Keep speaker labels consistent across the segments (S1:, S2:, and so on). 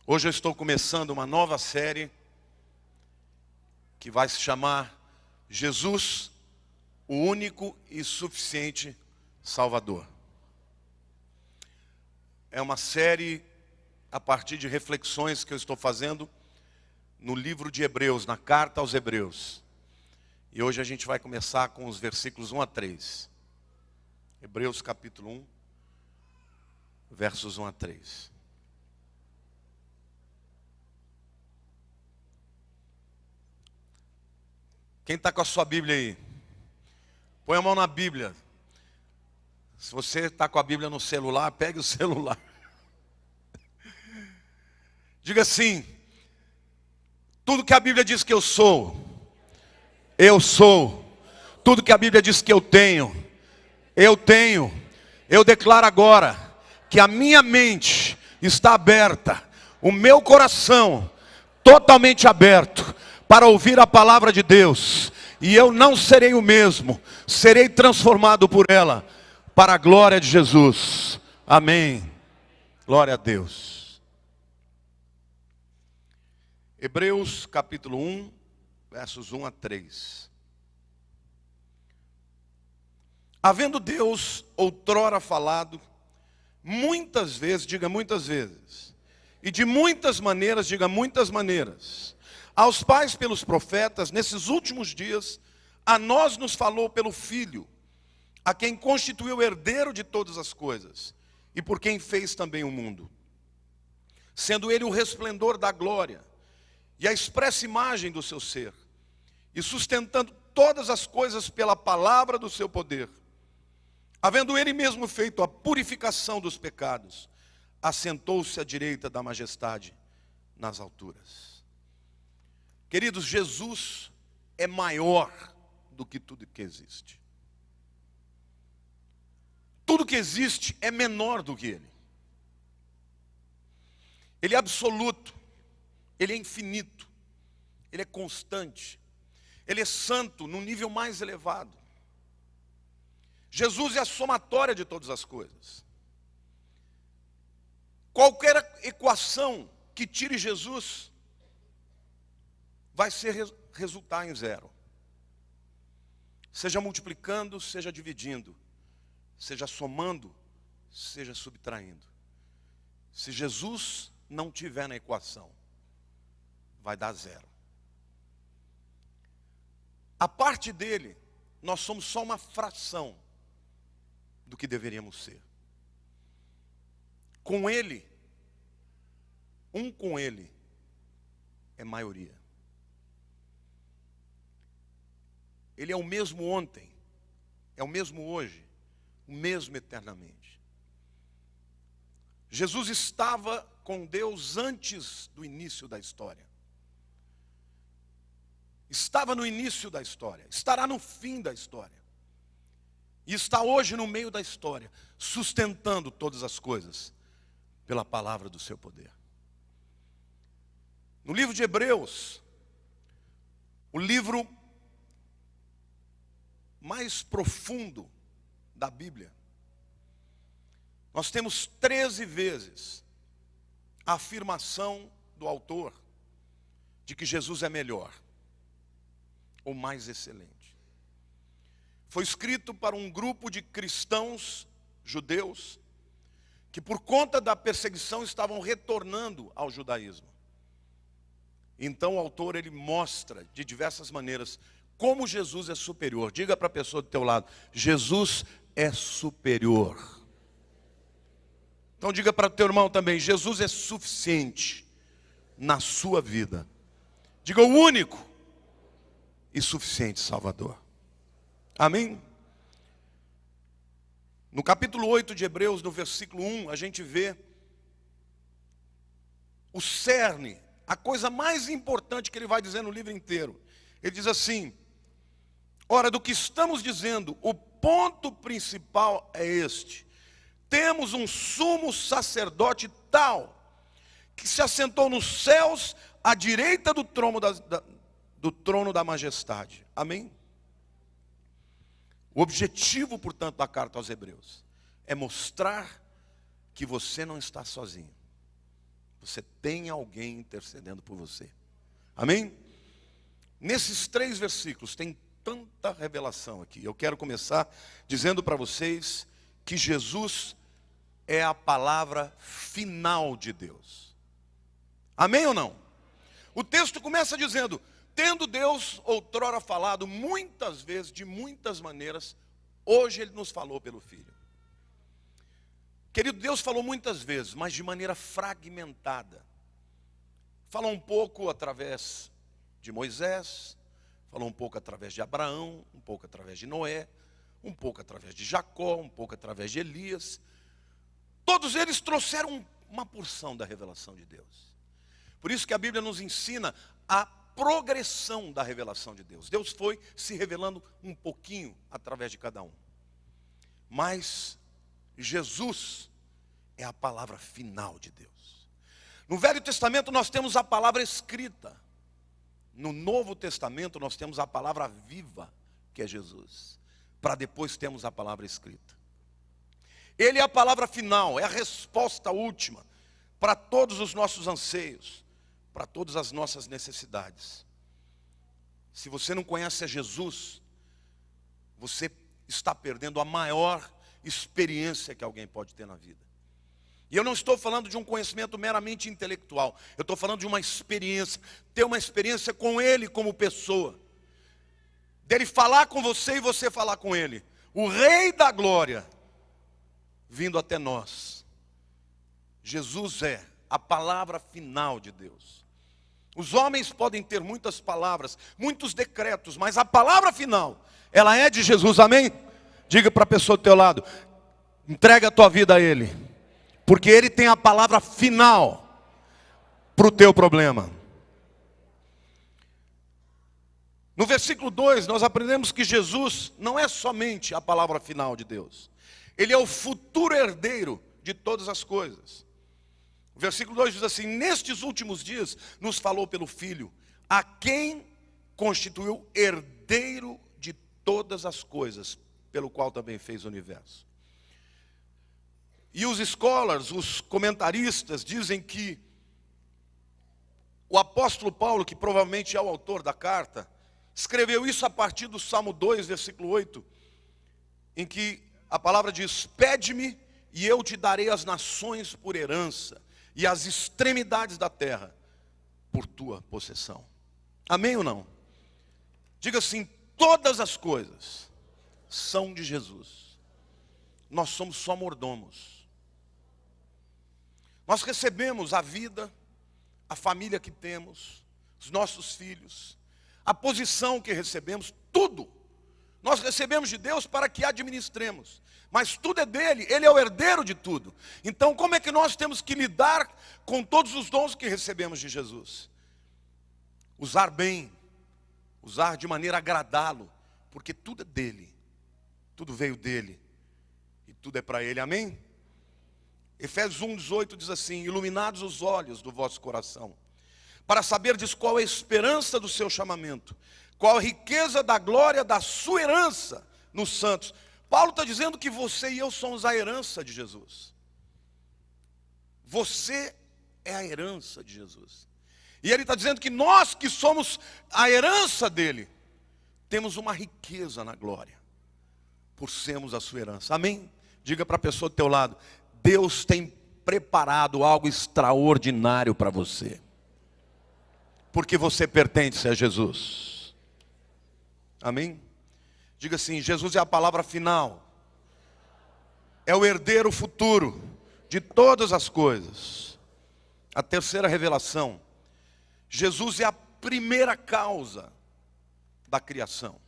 S1: Hoje eu estou começando uma nova série que vai se chamar Jesus, o único e suficiente Salvador. É uma série a partir de reflexões que eu estou fazendo no livro de Hebreus, na carta aos Hebreus. E hoje a gente vai começar com os versículos 1 a 3. Hebreus capítulo 1, versos 1 a 3. Quem está com a sua Bíblia aí? Põe a mão na Bíblia. Se você está com a Bíblia no celular, pegue o celular. Diga assim: tudo que a Bíblia diz que eu sou. Tudo que a Bíblia diz que eu tenho. Eu declaro agora que a minha mente está aberta, o meu coração totalmente aberto para ouvir a palavra de Deus. E eu não serei o mesmo, serei transformado por ela, para a glória de Jesus. Amém. Glória a Deus. Hebreus capítulo 1, versos 1 a 3. Havendo Deus outrora falado, muitas vezes, diga muitas vezes, e de muitas maneiras, diga muitas maneiras, aos pais pelos profetas, nesses últimos dias, a nós nos falou pelo Filho, a quem constituiu herdeiro de todas as coisas, e por quem fez também o mundo. Sendo ele o resplendor da glória, e a expressa imagem do seu ser, e sustentando todas as coisas pela palavra do seu poder, havendo ele mesmo feito a purificação dos pecados, assentou-se à direita da majestade nas alturas. Queridos, Jesus é maior do que tudo que existe. Tudo que existe é menor do que Ele. Ele é absoluto, Ele é infinito, Ele é constante, Ele é santo no nível mais elevado. Jesus é a somatória de todas as coisas. Qualquer equação que tire Jesus vai resultar em zero. Seja multiplicando, seja dividindo, seja somando, seja subtraindo. Se Jesus não tiver na equação, vai dar zero. A parte dele, nós somos só uma fração do que deveríamos ser. Com ele, com ele, é maioria. Ele é o mesmo ontem, é o mesmo hoje, o mesmo eternamente. Jesus estava com Deus antes do início da história. Estava no início da história, estará no fim da história. E está hoje no meio da história, sustentando todas as coisas pela palavra do seu poder. No livro de Hebreus, o livro mais profundo da Bíblia, nós temos 13 vezes a afirmação do autor de que Jesus é melhor, ou mais excelente. Foi escrito para um grupo de cristãos judeus que por conta da perseguição estavam retornando ao judaísmo. Então o autor ele mostra de diversas maneiras como Jesus é superior. Diga para a pessoa do teu lado: Jesus é superior. Então diga para o teu irmão também: Jesus é suficiente na sua vida. Diga: o único e suficiente Salvador. Amém? No capítulo 8 de Hebreus, no versículo 1, a gente vê o cerne, a coisa mais importante que ele vai dizer no livro inteiro. Ele diz assim: ora, do que estamos dizendo, o ponto principal é este: temos um sumo sacerdote tal, que se assentou nos céus, à direita do trono da majestade. Amém? O objetivo, portanto, da carta aos Hebreus é mostrar que você não está sozinho. Você tem alguém intercedendo por você. Amém? Nesses 3 versículos tem tanta revelação aqui. Eu quero começar dizendo para vocês que Jesus é a palavra final de Deus. Amém ou não? O texto começa dizendo: tendo Deus outrora falado muitas vezes, de muitas maneiras, hoje Ele nos falou pelo Filho. Querido, Deus falou muitas vezes, mas de maneira fragmentada. Falou um pouco através de Moisés, falou um pouco através de Abraão, um pouco através de Noé, um pouco através de Jacó, um pouco através de Elias. Todos eles trouxeram uma porção da revelação de Deus. Por isso que a Bíblia nos ensina a progressão da revelação de Deus. Deus foi se revelando um pouquinho através de cada um. Mas Jesus é a palavra final de Deus. No Velho Testamento nós temos a palavra escrita. No Novo Testamento nós temos a palavra viva, que é Jesus. Para depois termos a palavra escrita. Ele é a palavra final, é a resposta última para todos os nossos anseios, para todas as nossas necessidades. Se você não conhece a Jesus, você está perdendo a maior experiência que alguém pode ter na vida. E eu não estou falando de um conhecimento meramente intelectual. Eu estou falando de uma experiência. Ter uma experiência com Ele como pessoa. Dele falar com você e você falar com Ele. O Rei da Glória vindo até nós. Jesus é a palavra final de Deus. Os homens podem ter muitas palavras, muitos decretos, mas a palavra final, ela é de Jesus, amém? Diga para a pessoa do teu lado: entrega a tua vida a Ele, porque Ele tem a palavra final para o teu problema. No versículo 2, nós aprendemos que Jesus não é somente a palavra final de Deus. Ele é o futuro herdeiro de todas as coisas. O versículo 2 diz assim: nestes últimos dias nos falou pelo Filho, a quem constituiu herdeiro de todas as coisas, pelo qual também fez o universo. E os scholars, os comentaristas, dizem que o apóstolo Paulo, que provavelmente é o autor da carta, escreveu isso a partir do Salmo 2, versículo 8, em que a palavra diz: pede-me e eu te darei as nações por herança, e as extremidades da terra por tua possessão. Amém ou não? Diga assim: todas as coisas são de Jesus. Nós somos só mordomos. Nós recebemos a vida, a família que temos, os nossos filhos, a posição que recebemos, tudo. Nós recebemos de Deus para que administremos. Mas tudo é dele, ele é o herdeiro de tudo. Então como é que nós temos que lidar com todos os dons que recebemos de Jesus? Usar bem, usar de maneira a agradá-lo, porque tudo é dele, tudo veio dele e tudo é para ele, amém? Efésios 1:18 diz assim: iluminados os olhos do vosso coração, para saberdes qual é a esperança do seu chamamento, qual a riqueza da glória da sua herança nos santos. Paulo está dizendo que você e eu somos a herança de Jesus. Você é a herança de Jesus. E ele está dizendo que nós que somos a herança dele, temos uma riqueza na glória, por sermos a sua herança. Amém? Diga para a pessoa do teu lado: Deus tem preparado algo extraordinário para você, porque você pertence a Jesus. Amém? Diga assim: Jesus é a palavra final, é o herdeiro futuro de todas as coisas. A terceira revelação: Jesus é a primeira causa da criação.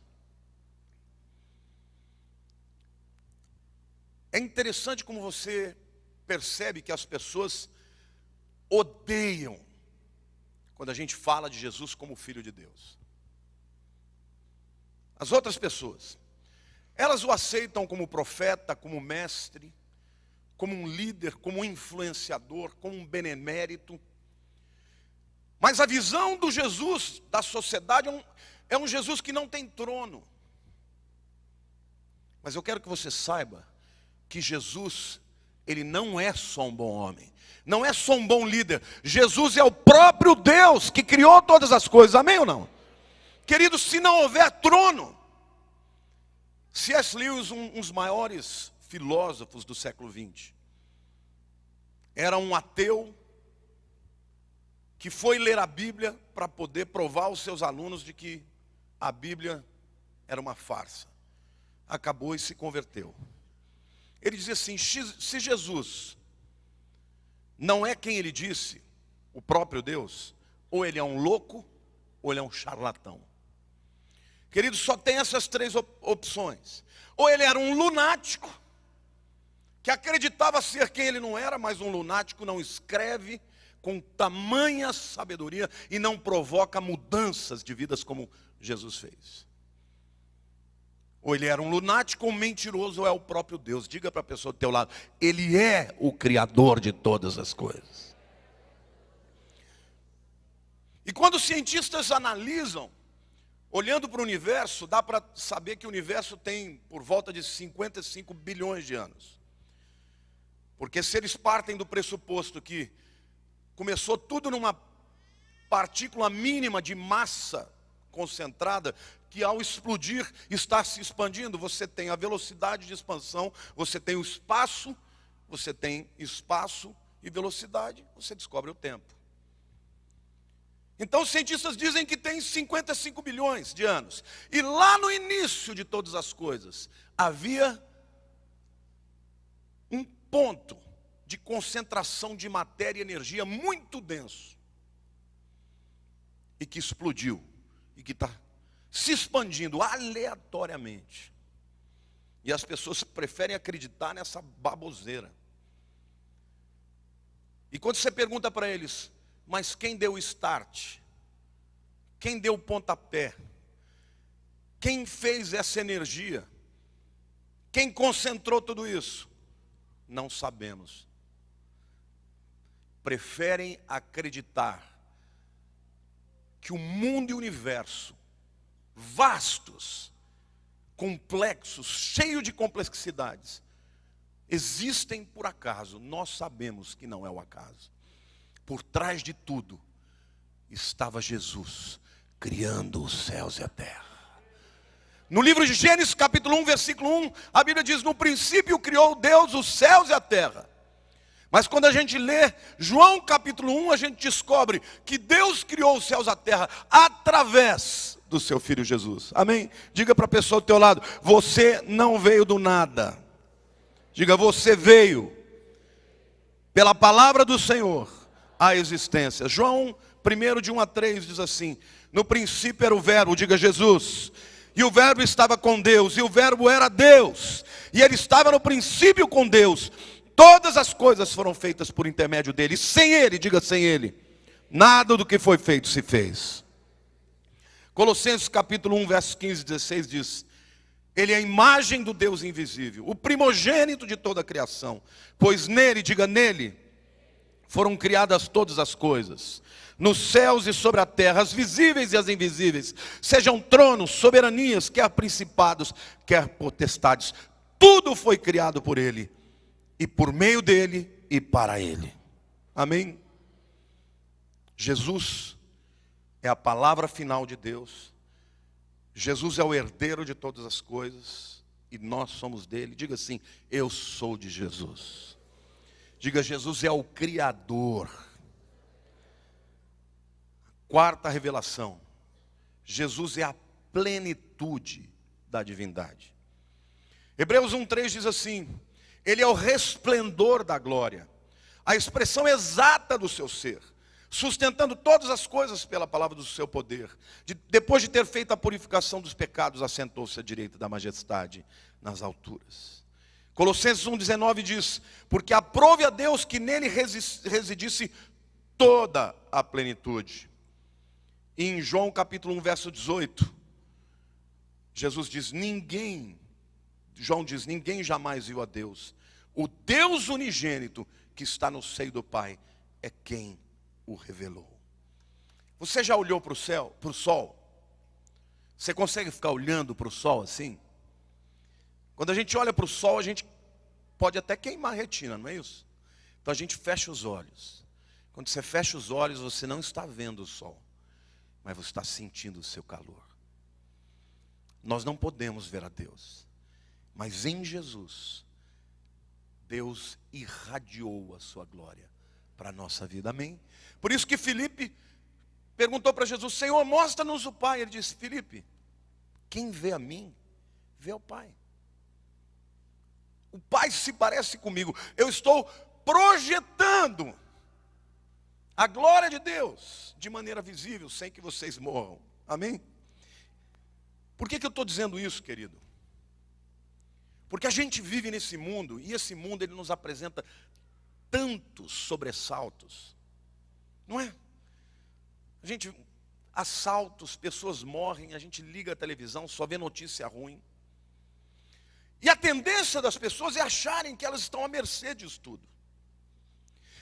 S1: É interessante como você percebe que as pessoas odeiam quando a gente fala de Jesus como Filho de Deus. As outras pessoas, elas o aceitam como profeta, como mestre, como um líder, como um influenciador, como um benemérito. Mas a visão do Jesus da sociedade é um Jesus que não tem trono. Mas eu quero que você saiba que Jesus ele não é só um bom homem, não é só um bom líder. Jesus é o próprio Deus que criou todas as coisas, amém ou não? Querido, se não houver trono, C.S. Lewis, um dos maiores filósofos do século XX, era um ateu que foi ler a Bíblia para poder provar aos seus alunos de que a Bíblia era uma farsa. Acabou e se converteu. Ele dizia assim: se Jesus não é quem ele disse, o próprio Deus, ou ele é um louco, ou ele é um charlatão. Querido, só tem essas três opções. Ou ele era um lunático, que acreditava ser quem ele não era, mas um lunático não escreve com tamanha sabedoria e não provoca mudanças de vidas como Jesus fez. Ou ele era um lunático, ou um mentiroso, ou é o próprio Deus. Diga para a pessoa do teu lado: ele é o Criador de todas as coisas. E quando os cientistas analisam, olhando para o universo, dá para saber que o universo tem por volta de 55 bilhões de anos. Porque se eles partem do pressuposto que começou tudo numa partícula mínima de massa concentrada, que ao explodir está se expandindo, você tem a velocidade de expansão, você tem o espaço, você tem espaço e velocidade, você descobre o tempo. Então os cientistas dizem que tem 55 bilhões de anos. E lá no início de todas as coisas, havia um ponto de concentração de matéria e energia muito denso. E que explodiu. E que está se expandindo aleatoriamente. E as pessoas preferem acreditar nessa baboseira. E quando você pergunta para eles: mas quem deu o start? Quem deu o pontapé? Quem fez essa energia? Quem concentrou tudo isso? Não sabemos. Preferem acreditar que o mundo e o universo, vastos, complexos, cheios de complexidades, existem por acaso. Nós sabemos que não é o acaso. Por trás de tudo estava Jesus, criando os céus e a terra. No livro de Gênesis capítulo 1, versículo 1, a Bíblia diz: no princípio criou Deus os céus e a terra. Mas quando a gente lê João capítulo 1, a gente descobre que Deus criou os céus e a terra através do seu Filho Jesus. Amém? Diga para a pessoa do teu lado: você não veio do nada. Diga: você veio pela palavra do Senhor à existência. João 1, de 1 a 3 diz assim: no princípio era o verbo, diga Jesus, e o verbo estava com Deus, e o verbo era Deus, e ele estava no princípio com Deus. Todas as coisas foram feitas por intermédio dele, e sem ele, diga sem ele, nada do que foi feito se fez. Colossenses capítulo 1, versos 15 e 16 diz: ele é a imagem do Deus invisível, o primogênito de toda a criação, pois nele, diga nele, foram criadas todas as coisas, nos céus e sobre a terra, as visíveis e as invisíveis, sejam tronos, soberanias, quer principados, quer potestades, tudo foi criado por ele, e por meio dele e para ele. Amém? Jesus é a palavra final de Deus. Jesus é o herdeiro de todas as coisas, e nós somos dele. Diga assim: eu sou de Jesus. Diga: Jesus é o Criador. Quarta revelação: Jesus é a plenitude da divindade. Hebreus 1:3 diz assim: ele é o resplendor da glória, a expressão exata do seu ser, sustentando todas as coisas pela palavra do seu poder. Depois de ter feito a purificação dos pecados, assentou-se à direita da majestade nas alturas. Colossenses 1:19 diz: porque aprove a Deus que nele residisse toda a plenitude. E em João capítulo 1, verso 18, Jesus diz: João diz: ninguém jamais viu a Deus. O Deus unigênito que está no seio do Pai é quem o revelou. Você já olhou para o céu, para o sol? Você consegue ficar olhando para o sol assim? Quando a gente olha para o sol, a gente pode até queimar a retina, não é isso? Então a gente fecha os olhos. Quando você fecha os olhos, você não está vendo o sol, mas você está sentindo o seu calor. Nós não podemos ver a Deus, mas em Jesus, Deus irradiou a sua glória para a nossa vida, amém? Por isso que Filipe perguntou para Jesus: Senhor, mostra-nos o Pai. Ele disse: Filipe, quem vê a mim, vê o Pai. O Pai se parece comigo. Eu estou projetando a glória de Deus de maneira visível, sem que vocês morram, amém? Por que eu estou dizendo isso, querido? Porque a gente vive nesse mundo, e esse mundo ele nos apresenta tantos sobressaltos, não é? A gente, assaltos, pessoas morrem, a gente liga a televisão, só vê notícia ruim. E a tendência das pessoas é acharem que elas estão à mercê disso tudo.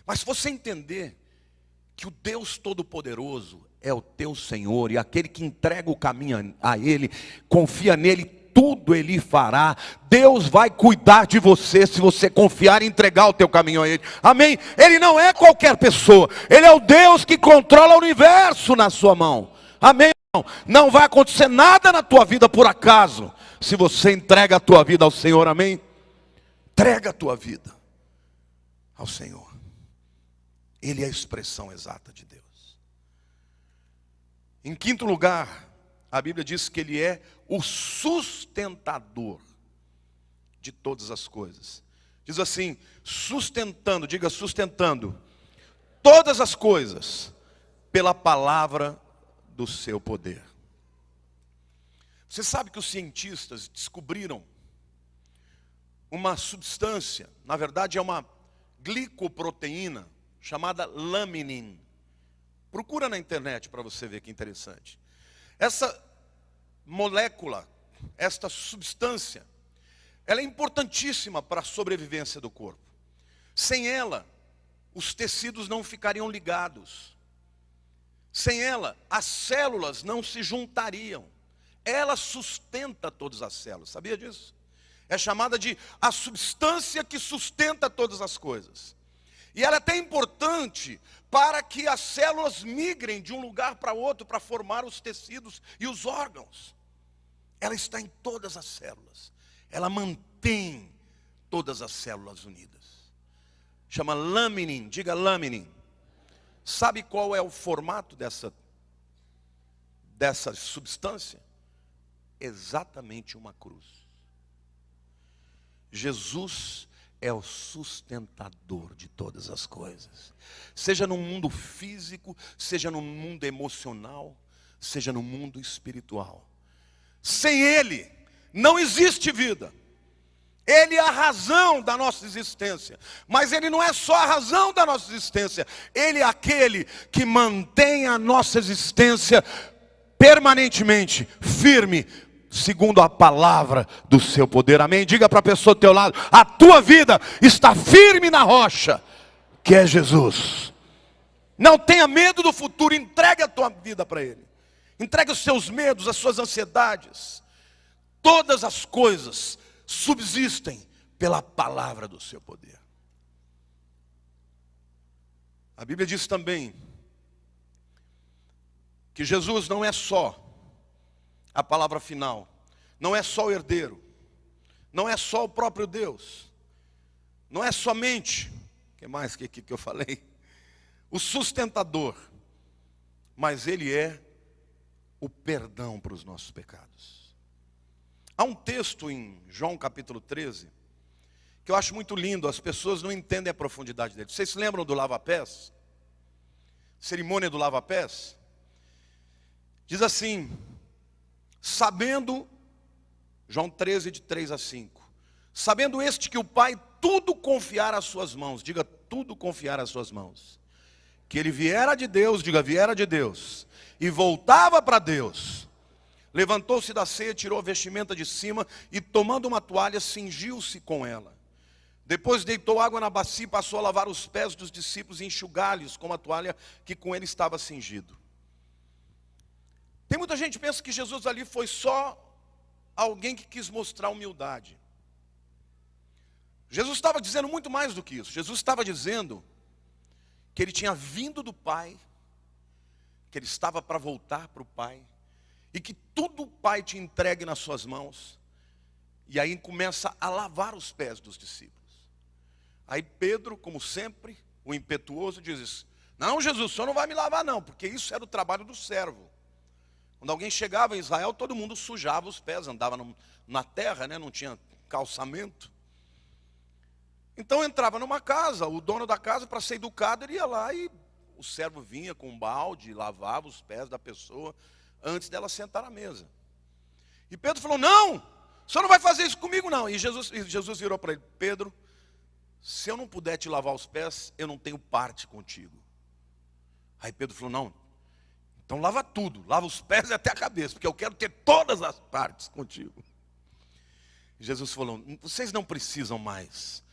S1: Mas se você entender que o Deus Todo-Poderoso é o teu Senhor, e aquele que entrega o caminho a Ele, confia nele, tudo Ele fará. Deus vai cuidar de você se você confiar e entregar o teu caminho a Ele, amém? Ele não é qualquer pessoa, Ele é o Deus que controla o universo na sua mão, amém? Não vai acontecer nada na tua vida por acaso, se você entrega a tua vida ao Senhor, amém? Entrega a tua vida ao Senhor. Ele é a expressão exata de Deus. Em quinto lugar, a Bíblia diz que Ele é o sustentador de todas as coisas. Diz assim, sustentando, diga sustentando, todas as coisas pela palavra do seu poder. Você sabe que os cientistas descobriram uma substância, na verdade é uma glicoproteína, chamada laminin. Procura na internet para você ver que interessante. Essa molécula, esta substância, ela é importantíssima para a sobrevivência do corpo. Sem ela, os tecidos não ficariam ligados. Sem ela, as células não se juntariam. Ela sustenta todas as células, sabia disso? É chamada de a substância que sustenta todas as coisas. E ela é até importante para que as células migrem de um lugar para outro para formar os tecidos e os órgãos. Ela está em todas as células. Ela mantém todas as células unidas. Chama laminin, diga laminin. Sabe qual é o formato dessa substância? Exatamente uma cruz. Jesus é o sustentador de todas as coisas. Seja no mundo físico, seja no mundo emocional, seja no mundo espiritual. Sem Ele, não existe vida. Ele é a razão da nossa existência. Mas Ele não é só a razão da nossa existência. Ele é aquele que mantém a nossa existência permanentemente firme, segundo a palavra do seu poder, amém? Diga para a pessoa do teu lado, a tua vida está firme na rocha, que é Jesus. Não tenha medo do futuro, entregue a tua vida para Ele. Entregue os seus medos, as suas ansiedades. Todas as coisas subsistem pela palavra do seu poder. A Bíblia diz também que Jesus não é só a palavra final, não é só o herdeiro, não é só o próprio Deus, não é somente, o que mais que eu falei? O sustentador, mas Ele é o perdão para os nossos pecados. Há um texto em João capítulo 13, que eu acho muito lindo, as pessoas não entendem a profundidade dele. Vocês se lembram do lava-pés? Cerimônia do lava-pés? Diz assim, sabendo, João 13, de 3 a 5, sabendo este que o Pai tudo confiar às suas mãos, diga tudo confiar às suas mãos, que Ele viera de Deus, diga viera de Deus, e voltava para Deus, levantou-se da ceia, tirou a vestimenta de cima, e tomando uma toalha, cingiu-se com ela. Depois deitou água na bacia e passou a lavar os pés dos discípulos e enxugá-los com a toalha que com ele estava cingido. Tem muita gente que pensa que Jesus ali foi só alguém que quis mostrar humildade. Jesus estava dizendo muito mais do que isso. Jesus estava dizendo que ele tinha vindo do Pai, que ele estava para voltar para o Pai, e que tudo o Pai te entregue nas suas mãos. E aí começa a lavar os pés dos discípulos. Aí Pedro, como sempre, o impetuoso, diz: não, Jesus, o senhor não vai me lavar não, porque isso era o trabalho do servo. Quando alguém chegava em Israel, todo mundo sujava os pés, andava na terra, né? Não tinha calçamento. Então entrava numa casa, o dono da casa, para ser educado, ele ia lá e o servo vinha com um balde, lavava os pés da pessoa antes dela sentar à mesa. E Pedro falou: não, o senhor não vai fazer isso comigo não. E Jesus virou para ele: Pedro, se eu não puder te lavar os pés, eu não tenho parte contigo. Aí Pedro falou: não, então lava tudo, lava os pés e até a cabeça, porque eu quero ter todas as partes contigo. E Jesus falou: vocês não precisam mais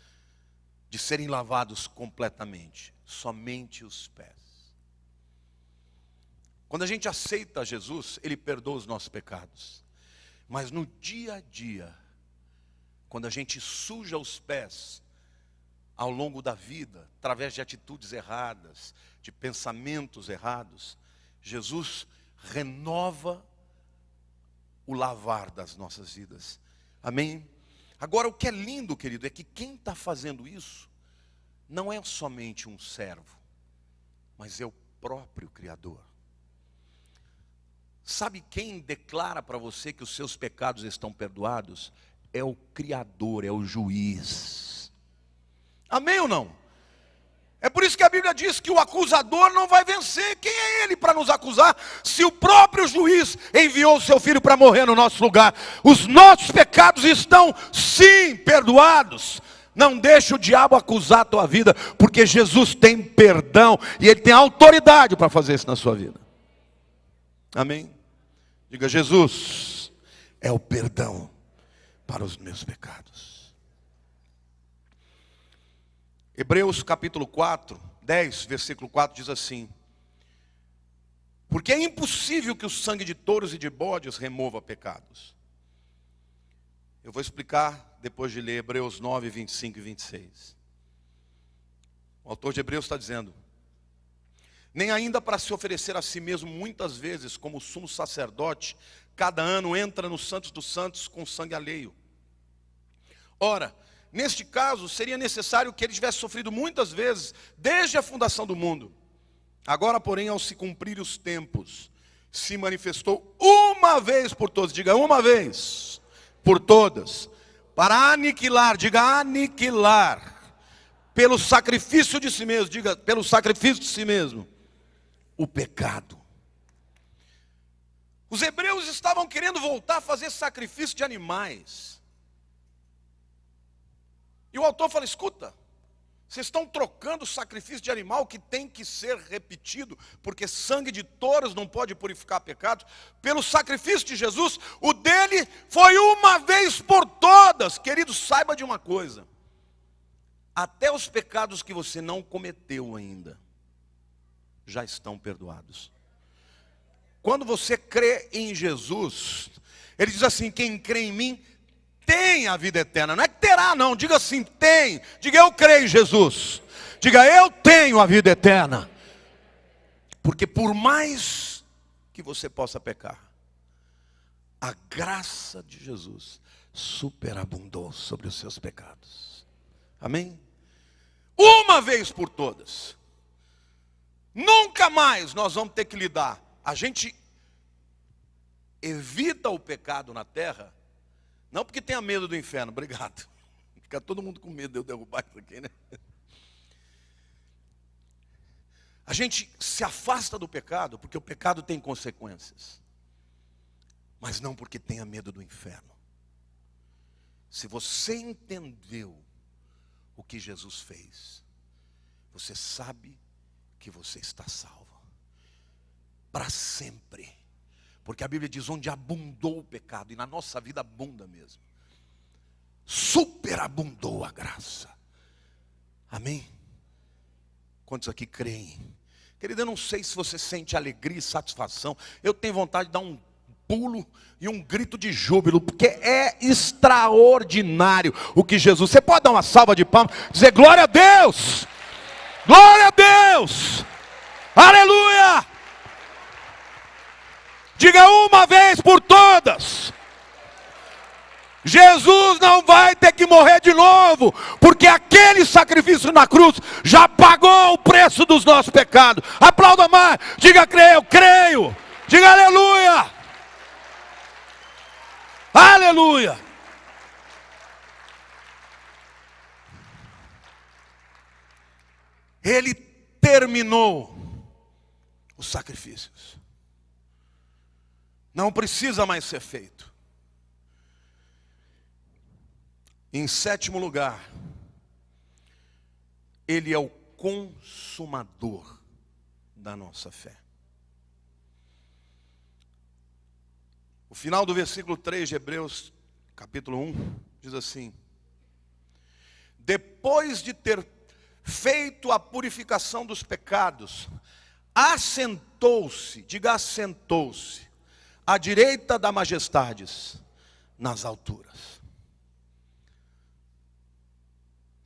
S1: de serem lavados completamente, somente os pés. Quando a gente aceita Jesus, Ele perdoa os nossos pecados. Mas no dia a dia, quando a gente suja os pés, ao longo da vida, através de atitudes erradas, de pensamentos errados, Jesus renova o lavar das nossas vidas. Amém? Agora, o que é lindo, querido, é que quem está fazendo isso não é somente um servo, mas é o próprio Criador. Sabe quem declara para você que os seus pecados estão perdoados? É o Criador, é o juiz. Amém ou não? É por isso que a Bíblia diz que o acusador não vai vencer. Quem é ele para nos acusar, se o próprio juiz enviou o seu filho para morrer no nosso lugar? Os nossos pecados estão sim perdoados. Não deixe o diabo acusar a tua vida, porque Jesus tem perdão e Ele tem autoridade para fazer isso na sua vida. Amém? Diga: Jesus é o perdão para os meus pecados. Hebreus capítulo 4, 10, versículo 4 diz assim: porque é impossível que o sangue de touros e de bodes remova pecados. Eu vou explicar depois de ler Hebreus 9, 25 e 26. O autor de Hebreus está dizendo: nem ainda para se oferecer a si mesmo muitas vezes, como o sumo sacerdote, cada ano entra no Santos dos Santos com sangue alheio. Ora, neste caso, seria necessário que ele tivesse sofrido muitas vezes, desde a fundação do mundo. Agora, porém, ao se cumprir os tempos, se manifestou uma vez por todas, diga uma vez por todas, para aniquilar, diga aniquilar, pelo sacrifício de si mesmo, diga pelo sacrifício de si mesmo, o pecado. Os hebreus estavam querendo voltar a fazer sacrifício de animais. E o autor fala: escuta, vocês estão trocando o sacrifício de animal que tem que ser repetido, porque sangue de touros não pode purificar pecados, pelo sacrifício de Jesus. O dele foi uma vez por todas. Querido, saiba de uma coisa: até os pecados que você não cometeu ainda já estão perdoados. Quando você crê em Jesus, Ele diz assim: quem crê em mim tem a vida eterna. Não é que terá não, diga assim: tem. Diga: eu creio em Jesus. Diga: eu tenho a vida eterna. Porque por mais que você possa pecar, a graça de Jesus superabundou sobre os seus pecados. Amém? Uma vez por todas. Nunca mais nós vamos ter que lidar. A gente evita o pecado na terra, não porque tenha medo do inferno, obrigado. Fica todo mundo com medo de eu derrubar isso aqui, né? A gente se afasta do pecado porque o pecado tem consequências, mas não porque tenha medo do inferno. Se você entendeu o que Jesus fez, você sabe que você está salvo para sempre, porque a Bíblia diz: onde abundou o pecado, e na nossa vida abunda mesmo, superabundou a graça. Amém? Quantos aqui creem? Querida, eu não sei se você sente alegria e satisfação. Eu tenho vontade de dar um pulo e um grito de júbilo, porque é extraordinário o que Jesus... Você pode dar uma salva de palmas, dizer glória a Deus, glória a Deus, aleluia. Diga uma vez por todas: Jesus não vai ter que morrer de novo, porque aquele sacrifício na cruz já pagou o preço dos nossos pecados. Aplauda mais, diga creio, creio, diga aleluia, aleluia. Ele terminou os sacrifícios, não precisa mais ser feito. Em sétimo lugar, Ele é o consumador da nossa fé. O final do versículo 3 de Hebreus, capítulo 1, diz assim: depois de ter feito a purificação dos pecados, assentou-se, diga assentou-se, à direita da majestades, nas alturas.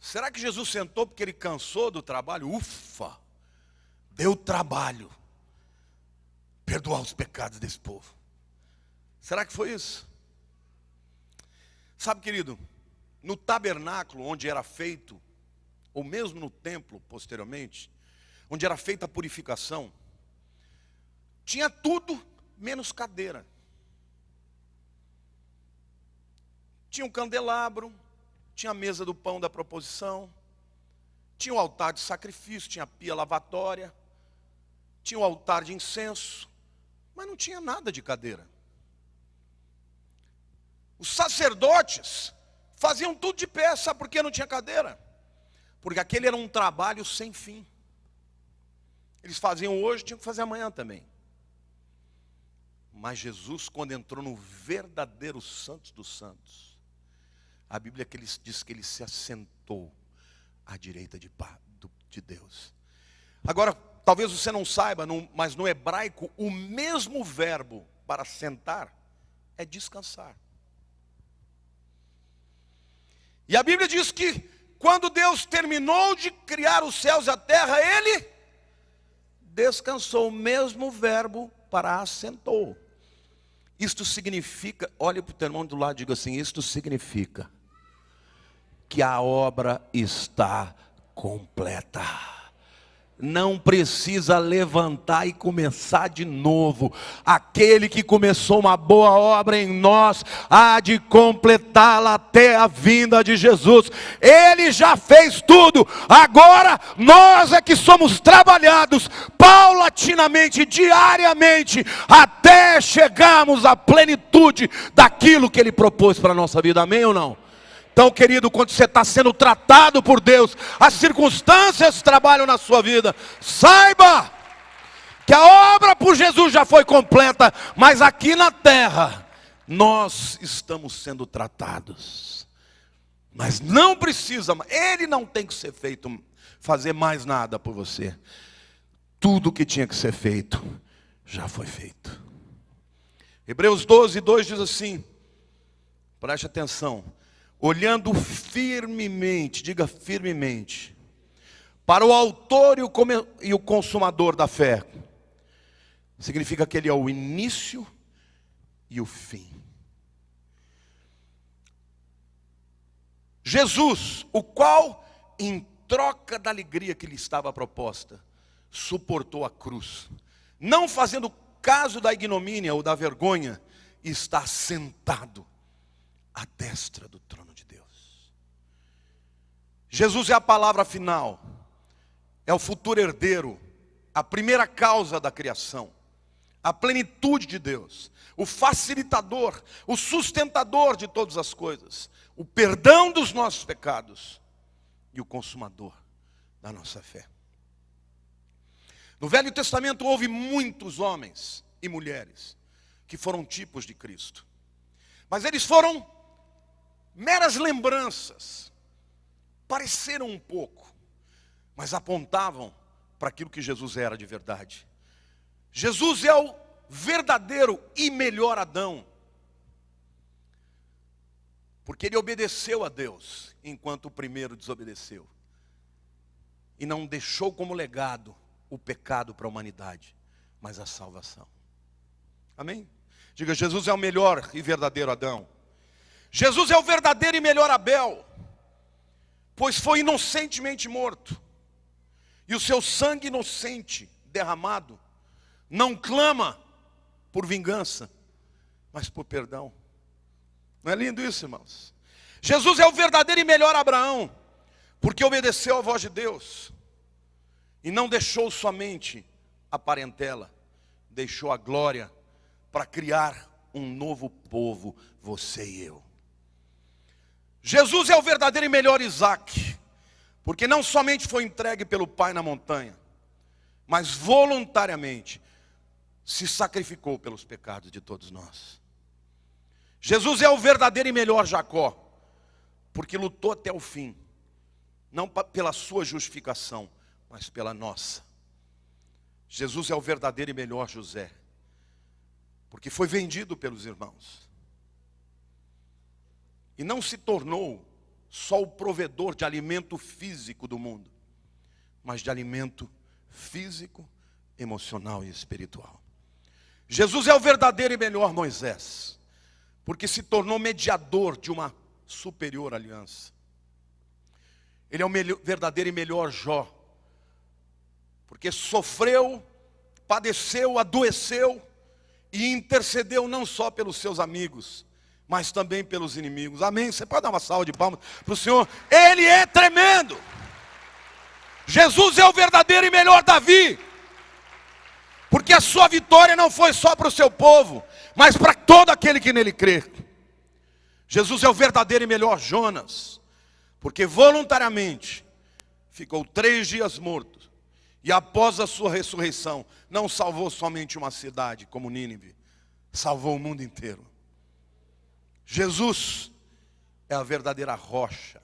S1: Será que Jesus sentou porque ele cansou do trabalho? Ufa, deu trabalho perdoar os pecados desse povo. Será que foi isso? Sabe, querido, no tabernáculo onde era feito, ou mesmo no templo posteriormente, onde era feita a purificação, tinha tudo menos cadeira. Tinha um candelabro, tinha a mesa do pão da proposição, tinha o altar de sacrifício, tinha a pia lavatória, tinha o altar de incenso, mas não tinha nada de cadeira. Os sacerdotes faziam tudo de pé, sabe por que não tinha cadeira? Porque aquele era um trabalho sem fim. Eles faziam hoje, tinham que fazer amanhã também. Mas Jesus, quando entrou no verdadeiro Santos dos Santos, a Bíblia diz que ele se assentou à direita de Deus. Agora, talvez você não saiba, mas no hebraico, o mesmo verbo para sentar é descansar. E a Bíblia diz que quando Deus terminou de criar os céus e a terra, Ele descansou. O mesmo verbo para assentou. Isto significa, olhe para o teu irmão do lado e diga assim: isto significa que a obra está completa. Não precisa levantar e começar de novo. Aquele que começou uma boa obra em nós há de completá-la até a vinda de Jesus. Ele já fez tudo. Agora nós é que somos trabalhados paulatinamente, diariamente, até chegarmos à plenitude daquilo que Ele propôs para a nossa vida. Amém ou não? Então, querido, quando você está sendo tratado por Deus, as circunstâncias trabalham na sua vida, saiba que a obra por Jesus já foi completa, mas aqui na terra, nós estamos sendo tratados. Mas não precisa, Ele não tem que ser feito, fazer mais nada por você. Tudo que tinha que ser feito, já foi feito. Hebreus 12, 2 diz assim, preste atenção: olhando firmemente, diga firmemente, para o autor e o consumador da fé. Significa que Ele é o início e o fim. Jesus, o qual, em troca da alegria que lhe estava proposta, suportou a cruz, não fazendo caso da ignomínia ou da vergonha, e está sentado à destra do trono de Deus. Jesus é a palavra final, é o futuro herdeiro, a primeira causa da criação, a plenitude de Deus, o facilitador, o sustentador de todas as coisas, o perdão dos nossos pecados e o consumador da nossa fé. No Velho Testamento houve muitos homens e mulheres que foram tipos de Cristo, mas eles foram meras lembranças, pareceram um pouco, mas apontavam para aquilo que Jesus era de verdade. Jesus é verdadeiro e melhor Adão, porque ele obedeceu a Deus, enquanto o primeiro desobedeceu. E não deixou como legado o pecado para a humanidade, mas a salvação. Amém? Diga, Jesus é o melhor e verdadeiro Adão. Jesus é o verdadeiro e melhor Abel, pois foi inocentemente morto. E o seu sangue inocente derramado não clama por vingança, mas por perdão. Não é lindo isso, irmãos? Jesus é o verdadeiro e melhor Abraão, porque obedeceu à voz de Deus e não deixou somente a parentela, deixou a glória para criar um novo povo, você e eu. Jesus é o verdadeiro e melhor Isaac, porque não somente foi entregue pelo Pai na montanha, mas voluntariamente se sacrificou pelos pecados de todos nós. Jesus é o verdadeiro e melhor Jacó, porque lutou até o fim, não pela sua justificação, mas pela nossa. Jesus é o verdadeiro e melhor José, porque foi vendido pelos irmãos. E não se tornou só o provedor de alimento físico do mundo, mas de alimento físico, emocional e espiritual. Jesus é o verdadeiro e melhor Moisés, porque se tornou mediador de uma superior aliança. Ele é o verdadeiro e melhor Jó, porque sofreu, padeceu, adoeceu e intercedeu não só pelos seus amigos, mas também pelos inimigos. Amém? Você pode dar uma salva de palmas para o Senhor? Ele é tremendo. Jesus é o verdadeiro e melhor Davi, porque a sua vitória não foi só para o seu povo, mas para todo aquele que nele crê. Jesus é o verdadeiro e melhor Jonas, porque voluntariamente ficou 3 dias morto, e após a sua ressurreição, não salvou somente uma cidade como Nínive, salvou o mundo inteiro. Jesus é a verdadeira rocha,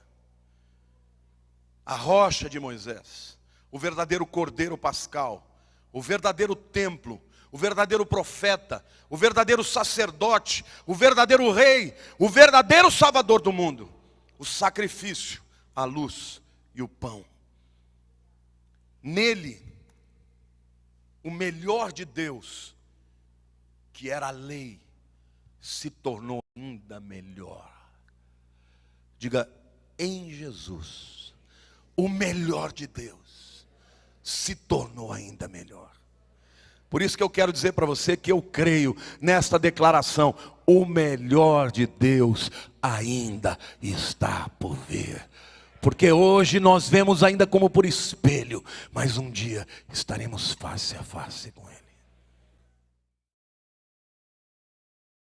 S1: a rocha de Moisés, o verdadeiro cordeiro pascal, o verdadeiro templo, o verdadeiro profeta, o verdadeiro sacerdote, o verdadeiro rei, o verdadeiro salvador do mundo, o sacrifício, a luz e o pão. Nele, o melhor de Deus, que era a lei, se tornou ainda melhor. Diga, em Jesus, o melhor de Deus se tornou ainda melhor. Por isso que eu quero dizer para você que eu creio nesta declaração: o melhor de Deus ainda está por vir. Porque hoje nós vemos ainda como por espelho, mas um dia estaremos face a face com Ele.